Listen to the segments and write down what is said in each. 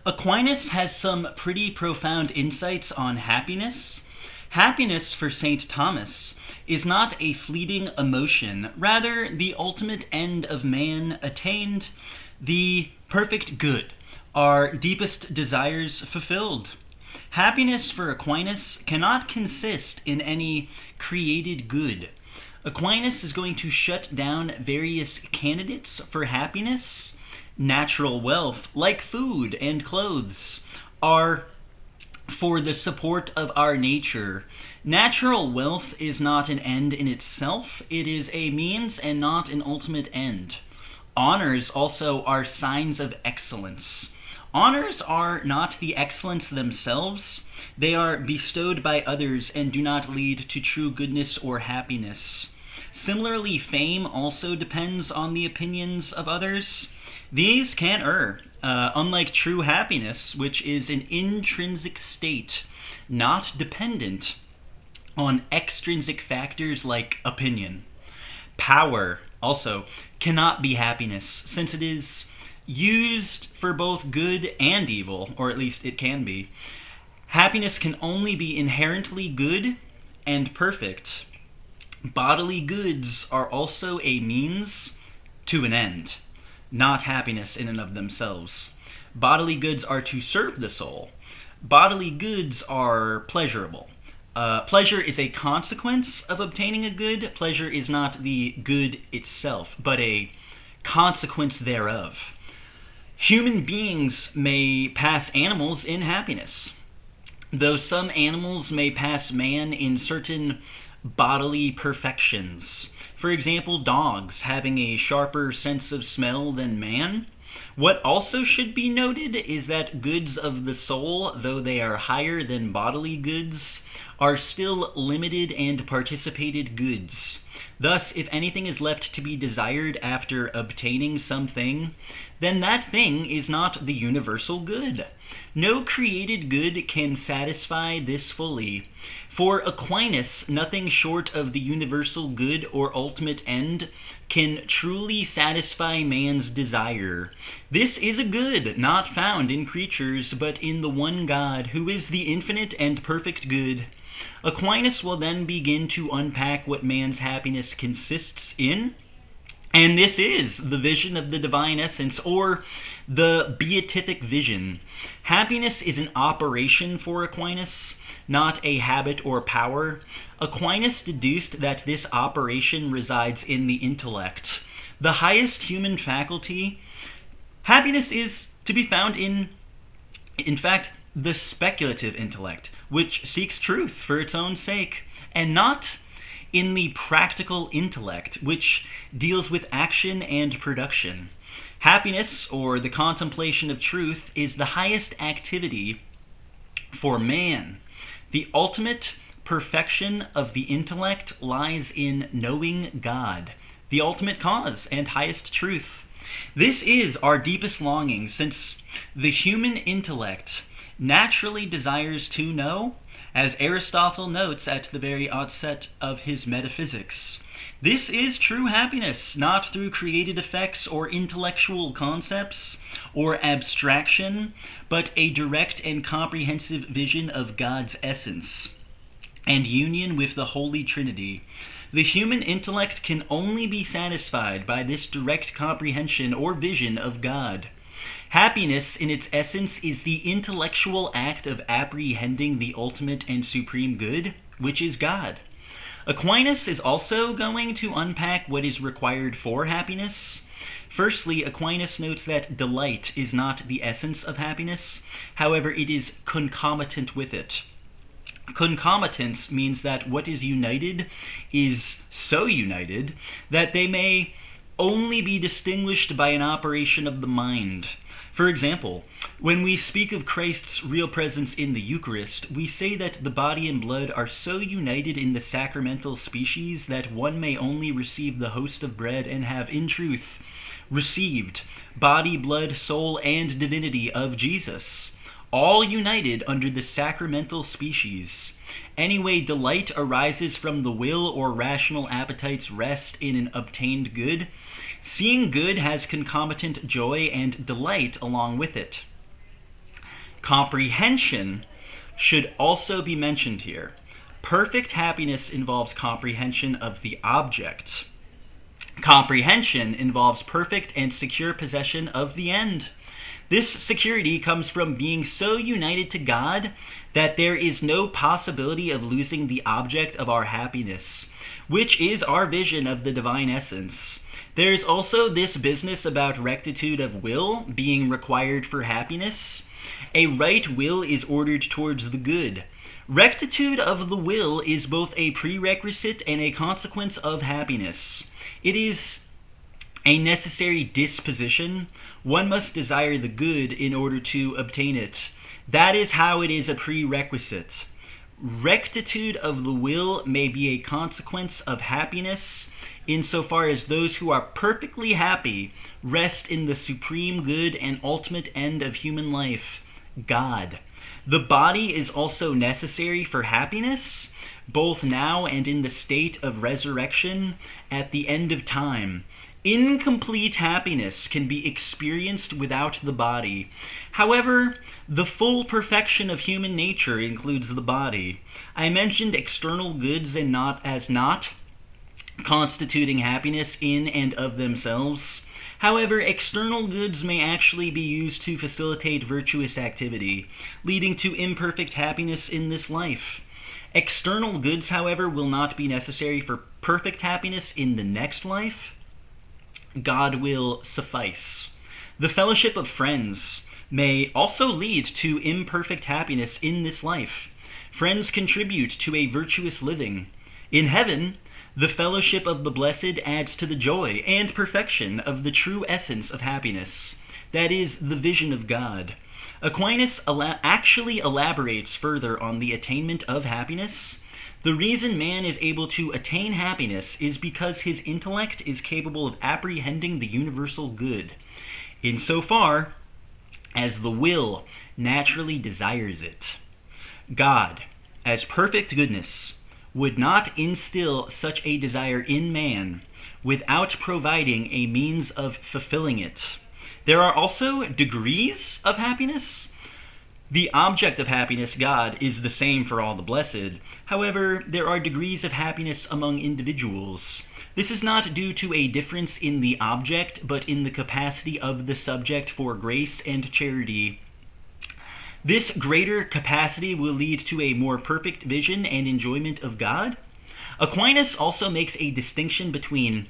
Aquinas has some pretty profound insights on happiness. Happiness, for St. Thomas, is not a fleeting emotion, rather the ultimate end of man attained, the perfect good, our deepest desires fulfilled. Happiness for Aquinas cannot consist in any created good. Aquinas is going to shut down various candidates for happiness. Natural wealth, like food and clothes, are for the support of our nature. Natural wealth is not an end in itself, it is a means and not an ultimate end. Honors also are signs of excellence. Honors are not the excellence themselves, they are bestowed by others and do not lead to true goodness or happiness. Similarly, fame also depends on the opinions of others. These can err, unlike true happiness, which is an intrinsic state, not dependent on extrinsic factors like opinion. Power, also, cannot be happiness, since it is used for both good and evil, or at least it can be. Happiness can only be inherently good and perfect. Bodily goods are also a means to an end, not happiness in and of themselves. Bodily goods are to serve the soul. Bodily goods are pleasurable. Pleasure is a consequence of obtaining a good. Pleasure is not the good itself, but a consequence thereof. Human beings may pass animals in happiness, though some animals may pass man in certain bodily perfections. For example, dogs having a sharper sense of smell than man. What also should be noted is that goods of the soul, though they are higher than bodily goods, are still limited and participated goods. Thus, if anything is left to be desired after obtaining something, then that thing is not the universal good. No created good can satisfy this fully. For Aquinas, nothing short of the universal good or ultimate end can truly satisfy man's desire. This is a good not found in creatures, but in the one God, who is the infinite and perfect good. Aquinas will then begin to unpack what man's happiness consists in, and this is the vision of the divine essence, or the beatific vision. Happiness is an operation for Aquinas, not a habit or power. Aquinas deduced that this operation resides in the intellect. The highest human faculty. Happiness is to be found in fact, the speculative intellect, which seeks truth for its own sake, and not in the practical intellect, which deals with action and production. Happiness, or the contemplation of truth, is the highest activity for man. The ultimate perfection of the intellect lies in knowing God, the ultimate cause and highest truth. This is our deepest longing, since the human intellect naturally desires to know, as Aristotle notes at the very outset of his Metaphysics. This is true happiness, not through created effects or intellectual concepts or abstraction, but a direct and comprehensive vision of God's essence and union with the Holy Trinity. The human intellect can only be satisfied by this direct comprehension or vision of God. Happiness, in its essence, is the intellectual act of apprehending the ultimate and supreme good, which is God. Aquinas is also going to unpack what is required for happiness. Firstly, Aquinas notes that delight is not the essence of happiness, however, it is concomitant with it. Concomitance means that what is united is so united that they may only be distinguished by an operation of the mind. For example, when we speak of Christ's real presence in the Eucharist, we say that the body and blood are so united in the sacramental species that one may only receive the host of bread and have, in truth, received body, blood, soul, and divinity of Jesus, all united under the sacramental species. Anyway, delight arises from the will or rational appetite's rest in an obtained good. Seeing good has concomitant joy and delight along with it. Comprehension should also be mentioned here. Perfect happiness involves comprehension of the object. Comprehension involves perfect and secure possession of the end. This security comes from being so united to God that there is no possibility of losing the object of our happiness, which is our vision of the divine essence. There is also this business about rectitude of will being required for happiness. A right will is ordered towards the good. Rectitude of the will is both a prerequisite and a consequence of happiness. It is a necessary disposition. One must desire the good in order to obtain it. That is how it is a prerequisite. Rectitude of the will may be a consequence of happiness, insofar as those who are perfectly happy rest in the supreme good and ultimate end of human life, God. The body is also necessary for happiness, both now and in the state of resurrection at the end of time. Incomplete happiness can be experienced without the body. However, the full perfection of human nature includes the body. I mentioned external goods and not constituting happiness in and of themselves. However, external goods may actually be used to facilitate virtuous activity, leading to imperfect happiness in this life. External goods, however, will not be necessary for perfect happiness in the next life. God will suffice. The fellowship of friends may also lead to imperfect happiness in this life. Friends contribute to a virtuous living. In heaven, the fellowship of the blessed adds to the joy and perfection of the true essence of happiness, that is, the vision of God. Aquinas actually elaborates further on the attainment of happiness. The reason man is able to attain happiness is because his intellect is capable of apprehending the universal good, insofar as the will naturally desires it. God, as perfect goodness, would not instill such a desire in man without providing a means of fulfilling it. There are also degrees of happiness. The object of happiness, God, is the same for all the blessed. However, there are degrees of happiness among individuals. This is not due to a difference in the object, but in the capacity of the subject for grace and charity. This greater capacity will lead to a more perfect vision and enjoyment of God. Aquinas also makes a distinction between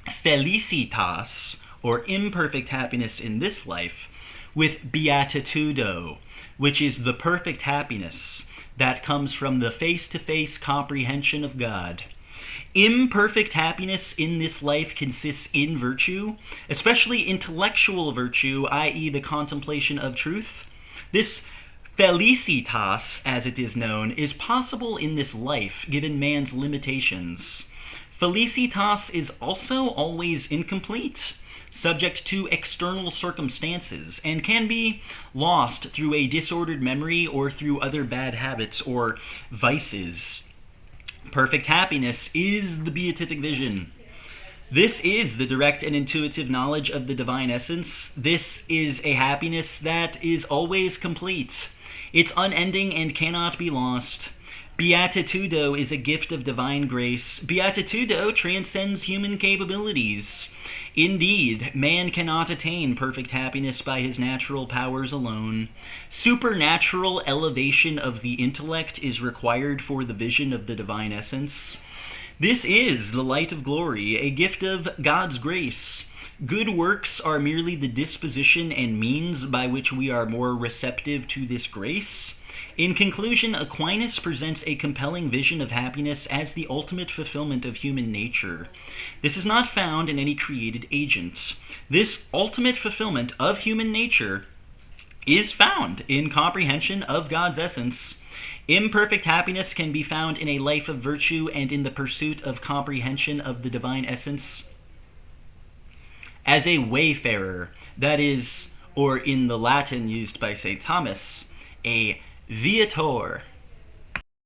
Felicitas, or imperfect happiness in this life, with Beatitudo, which is the perfect happiness that comes from the face-to-face comprehension of God. Imperfect happiness in this life consists in virtue, especially intellectual virtue, i.e. the contemplation of truth. This Felicitas, as it is known, is possible in this life, given man's limitations. Felicitas is also always incomplete, subject to external circumstances, and can be lost through a disordered memory or through other bad habits or vices. Perfect happiness is the beatific vision. This is the direct and intuitive knowledge of the divine essence. This is a happiness that is always complete. It's unending and cannot be lost. Beatitudo is a gift of divine grace. Beatitudo transcends human capabilities. Indeed, man cannot attain perfect happiness by his natural powers alone. Supernatural elevation of the intellect is required for the vision of the divine essence. This is the light of glory, a gift of God's grace. Good works are merely the disposition and means by which we are more receptive to this grace. In conclusion, Aquinas presents a compelling vision of happiness as the ultimate fulfillment of human nature. This is not found in any created agent. This ultimate fulfillment of human nature is found in comprehension of God's essence. Imperfect happiness can be found in a life of virtue and in the pursuit of comprehension of the divine essence. As a wayfarer, that is, or in the Latin used by St. Thomas, a viator.